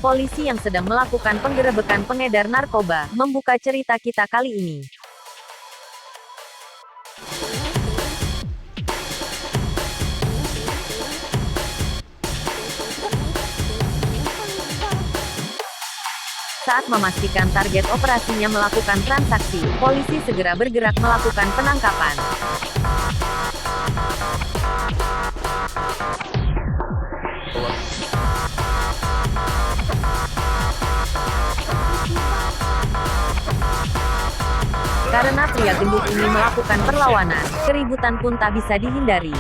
Polisi yang sedang melakukan penggerebekan pengedar narkoba, membuka cerita kita kali ini. Saat memastikan target operasinya melakukan transaksi, polisi segera bergerak melakukan penangkapan. Karena pria gendut ini melakukan perlawanan, keributan pun tak bisa dihindari.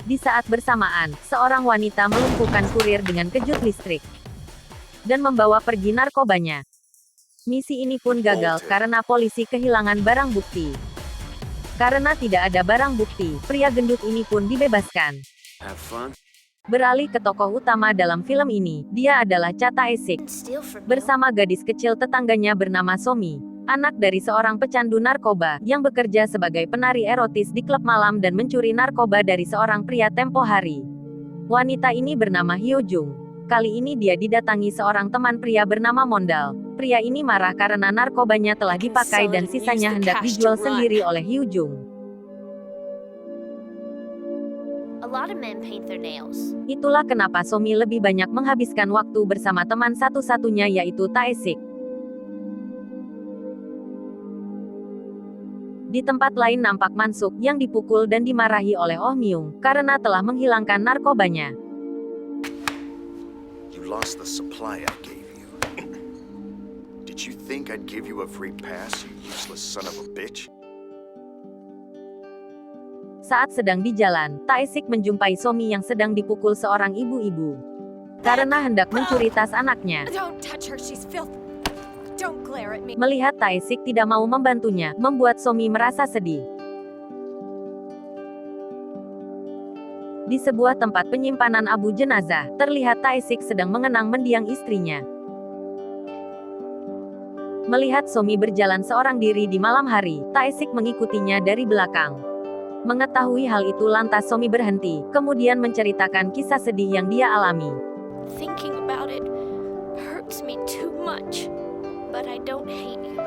Di saat bersamaan, seorang wanita melumpuhkan kurir dengan kejut listrik dan membawa pergi narkobanya. Misi ini pun gagal karena polisi kehilangan barang bukti. Karena tidak ada barang bukti, pria gendut ini pun dibebaskan. Beralih ke tokoh utama dalam film ini, dia adalah Cha Tae-sik, bersama gadis kecil tetangganya bernama Somi, anak dari seorang pecandu narkoba, yang bekerja sebagai penari erotis di klub malam dan mencuri narkoba dari seorang pria tempo hari. Wanita ini bernama Hyo Jung. Kali ini dia didatangi seorang teman pria bernama Mondal. Pria ini marah karena narkobanya telah dipakai dan sisanya hendak dijual sendiri oleh Hyo Jung. Itulah kenapa Somi lebih banyak menghabiskan waktu bersama teman satu-satunya yaitu Tae-sik. Di tempat lain nampak Mansuk yang dipukul dan dimarahi oleh Oh Myung karena telah menghilangkan narkobanya. You lost the supply I gave you. Did you think I'd give you a free pass, you useless son of a bitch? Saat sedang di jalan, Tae-sik menjumpai Somi yang sedang dipukul seorang ibu-ibu karena hendak mencuri tas anaknya. Melihat Tae-sik tidak mau membantunya, membuat Somi merasa sedih. Di sebuah tempat penyimpanan abu jenazah, terlihat Tae-sik sedang mengenang mendiang istrinya. Melihat Somi berjalan seorang diri di malam hari, Tae-sik mengikutinya dari belakang. Mengetahui hal itu lantas Somi berhenti, kemudian menceritakan kisah sedih yang dia alami. Thinking about it hurts me too much, but I don't hate you.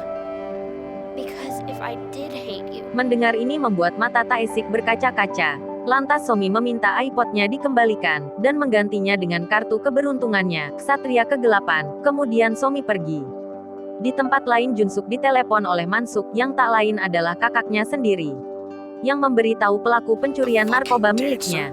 Because if I did hate you. Mendengar ini membuat mata Tae-sik berkaca-kaca. Lantas Somi meminta iPod-nya dikembalikan, dan menggantinya dengan kartu keberuntungannya, Ksatria Kegelapan. Kemudian Somi pergi. Di tempat lain Junsuk ditelepon oleh Mansuk yang tak lain adalah kakaknya sendiri, yang memberitahu pelaku pencurian narkoba miliknya.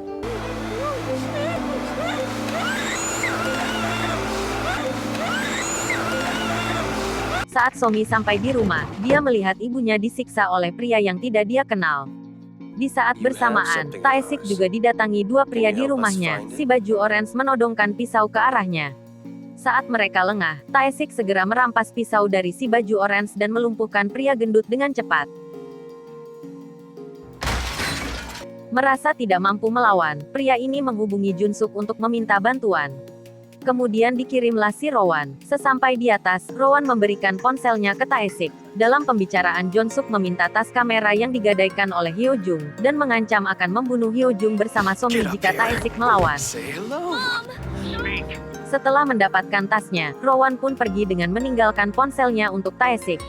Saat Somi sampai di rumah, dia melihat ibunya disiksa oleh pria yang tidak dia kenal. Di saat bersamaan, Tae-sik juga didatangi dua pria di rumahnya. Si baju orange menodongkan pisau ke arahnya. Saat mereka lengah, Tae-sik segera merampas pisau dari si baju orange dan melumpuhkan pria gendut dengan cepat. Merasa tidak mampu melawan, pria ini menghubungi Junsuk untuk meminta bantuan. Kemudian dikirimlah si Rowan. Sesampai di atas, Rowan memberikan ponselnya ke Tae-sik. Dalam pembicaraan Junsuk meminta tas kamera yang digadaikan oleh Hyo Jung, dan mengancam akan membunuh Hyo Jung bersama Somi jika Tae-sik melawan. Setelah mendapatkan tasnya, Rowan pun pergi dengan meninggalkan ponselnya untuk Tae-sik.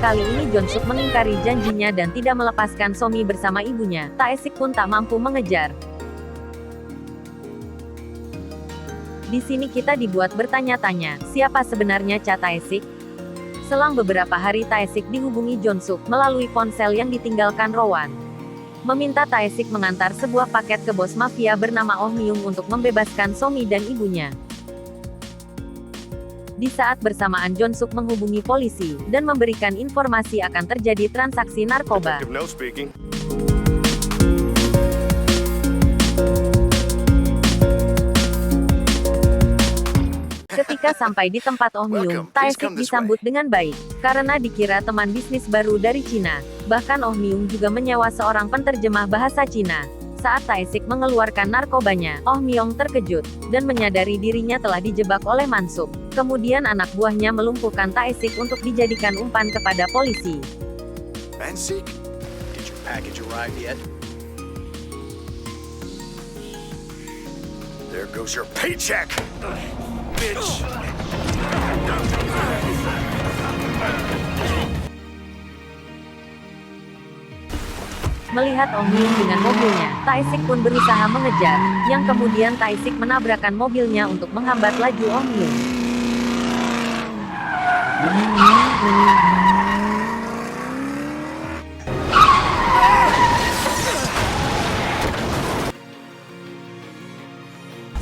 Kali ini Junsuk mengingkari janjinya dan tidak melepaskan Somi bersama ibunya. Tae-sik pun tak mampu mengejar. Di sini kita dibuat bertanya-tanya, siapa sebenarnya Cha Tae-sik? Selang beberapa hari Tae-sik dihubungi Junsuk melalui ponsel yang ditinggalkan Rowan. Meminta Tae-sik mengantar sebuah paket ke bos mafia bernama Oh Myung untuk membebaskan Somi dan ibunya. Di saat bersamaan Junsuk menghubungi polisi, dan memberikan informasi akan terjadi transaksi narkoba. Ketika sampai di tempat Oh Myung, Tae-sik disambut dengan baik, karena dikira teman bisnis baru dari Cina. Bahkan Oh Myung juga menyewa seorang penterjemah bahasa Cina. Saat Tae-sik mengeluarkan narkobanya, Oh Myung terkejut, dan menyadari dirinya telah dijebak oleh Mansuk. Kemudian anak buahnya melumpuhkan Tae-sik untuk dijadikan umpan kepada polisi. Mansik? Did your package arrive yet? There goes your paycheck! Bitch! Melihat Oh Myung dengan mobilnya, Tae-sik pun berusaha mengejar, yang kemudian Tae-sik menabrakkan mobilnya untuk menghambat laju Oh Myung.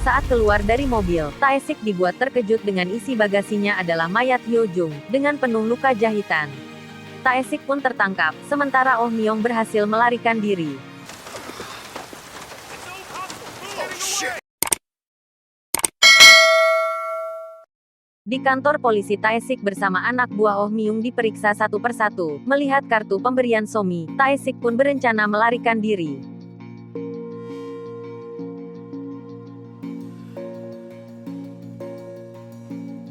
Saat keluar dari mobil, Tae-sik dibuat terkejut dengan isi bagasinya adalah mayat Hyo Jung, dengan penuh luka jahitan. Tae-sik pun tertangkap, sementara Oh Myung berhasil melarikan diri. Oh shit! Di kantor polisi, Tae-sik bersama anak buah Oh Myung diperiksa satu persatu. Melihat kartu pemberian Somi, Tae-sik pun berencana melarikan diri.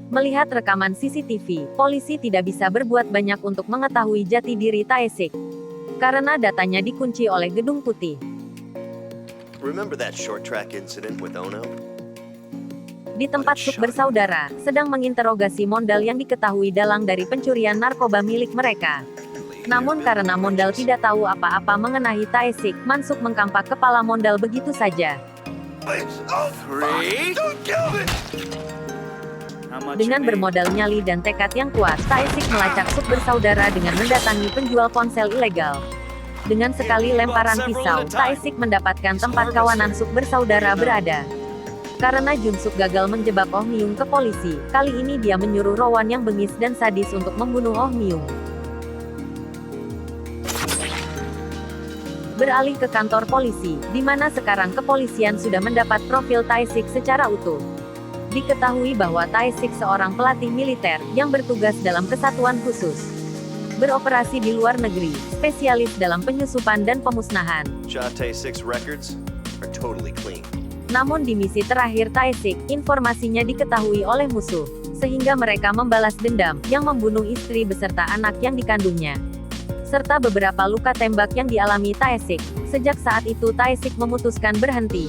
Melihat rekaman CCTV, polisi tidak bisa berbuat banyak untuk mengetahui jati diri Tae-sik, karena datanya dikunci oleh Gedung Putih. Remember that short track incident with Ono? Di tempat Suk bersaudara, sedang menginterogasi Mondal yang diketahui dalang dari pencurian narkoba milik mereka. Namun karena Mondal tidak tahu apa-apa mengenai Tae-sik, Mansuk mengkampak kepala Mondal begitu saja. Dengan bermodal nyali dan tekad yang kuat, Tae-sik melacak Suk bersaudara dengan mendatangi penjual ponsel ilegal. Dengan sekali lemparan pisau, Tae-sik mendapatkan tempat kawanan Suk bersaudara berada. Karena Jun-suk gagal menjebak Oh Myung ke polisi, kali ini dia menyuruh Rowan yang bengis dan sadis untuk membunuh Oh Myung. Beralih ke kantor polisi, di mana sekarang kepolisian sudah mendapat profil Tae-sik secara utuh. Diketahui bahwa Tae-sik seorang pelatih militer, yang bertugas dalam kesatuan khusus. Beroperasi di luar negeri, spesialis dalam penyusupan dan pemusnahan. Jate 6 records are totally clean. Namun di misi terakhir Tae-sik, informasinya diketahui oleh musuh, sehingga mereka membalas dendam, yang membunuh istri beserta anak yang dikandungnya. Serta beberapa luka tembak yang dialami Tae-sik. Sejak saat itu Tae-sik memutuskan berhenti.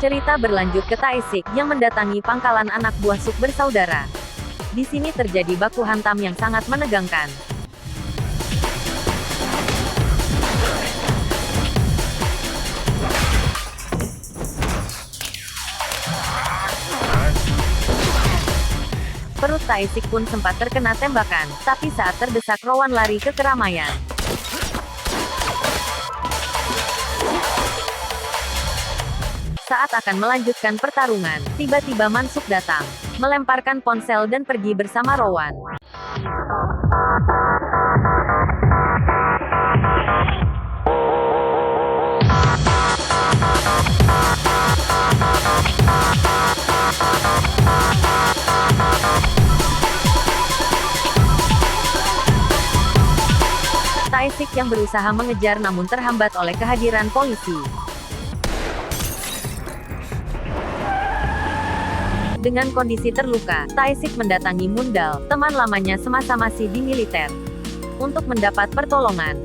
Cerita berlanjut ke Tae-sik, yang mendatangi pangkalan anak buah Suk bersaudara. Di sini terjadi baku hantam yang sangat menegangkan. Perut Tae-sik pun sempat terkena tembakan, tapi saat terdesak Rowan lari ke keramaian. Saat akan melanjutkan pertarungan, tiba-tiba Mansuk datang, melemparkan ponsel dan pergi bersama Rowan. Tae-sik yang berusaha mengejar namun terhambat oleh kehadiran polisi. Dengan kondisi terluka, Tae-sik mendatangi Mundal, teman lamanya semasa masih di militer, untuk mendapat pertolongan.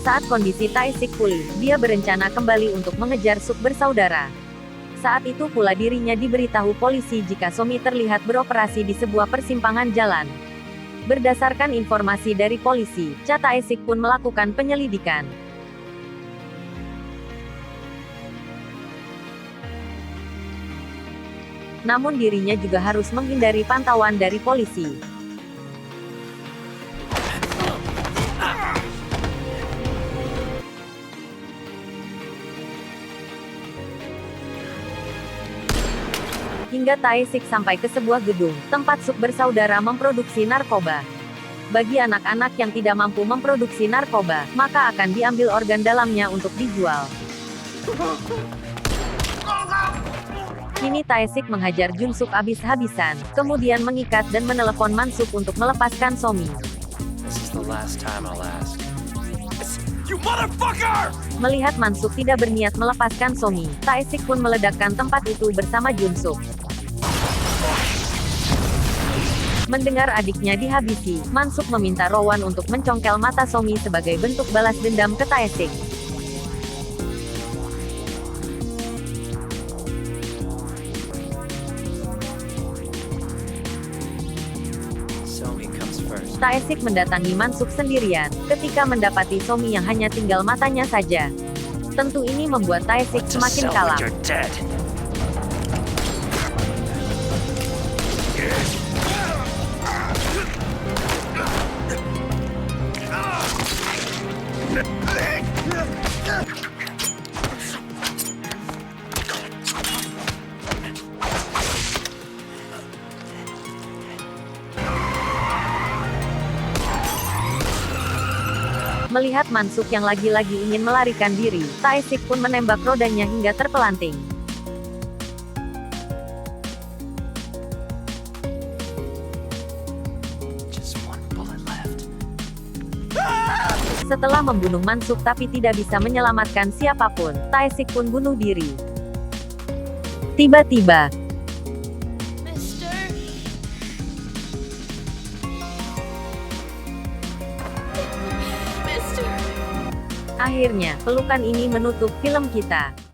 Saat kondisi Tae-sik pulih, dia berencana kembali untuk mengejar Suk bersaudara. Saat itu pula dirinya diberitahu polisi jika Somi terlihat beroperasi di sebuah persimpangan jalan. Berdasarkan informasi dari polisi, Tae-sik pun melakukan penyelidikan. Namun dirinya juga harus menghindari pantauan dari polisi. hingga Taesik sampai ke sebuah gedung, tempat Suk bersaudara memproduksi narkoba. Bagi anak-anak yang tidak mampu memproduksi narkoba, maka akan diambil organ dalamnya untuk dijual. Kini Taesik menghajar Junsuk habis-habisan, kemudian mengikat dan menelepon Mansuk untuk melepaskan Somi. This is the last time I'll ask. You motherfucker! Melihat Mansuk tidak berniat melepaskan Somi, Taesik pun meledakkan tempat itu bersama Junsuk. Mendengar adiknya dihabisi, Mansuk meminta Rowan untuk mencongkel mata Somi sebagai bentuk balas dendam ke Taesik. Somi comes first. Taesik mendatangi Mansuk sendirian, ketika mendapati Somi yang hanya tinggal matanya saja. Tentu ini membuat Taesik semakin kalap. You're dead. Melihat Mansuk yang lagi-lagi ingin melarikan diri, Taesik pun menembak rodanya hingga terpelanting. Just one bullet left. Setelah membunuh Mansuk tapi tidak bisa menyelamatkan siapapun, Taesik pun bunuh diri. Tiba-tiba, Mister. Mister. akhirnya, pelukan ini menutup film kita.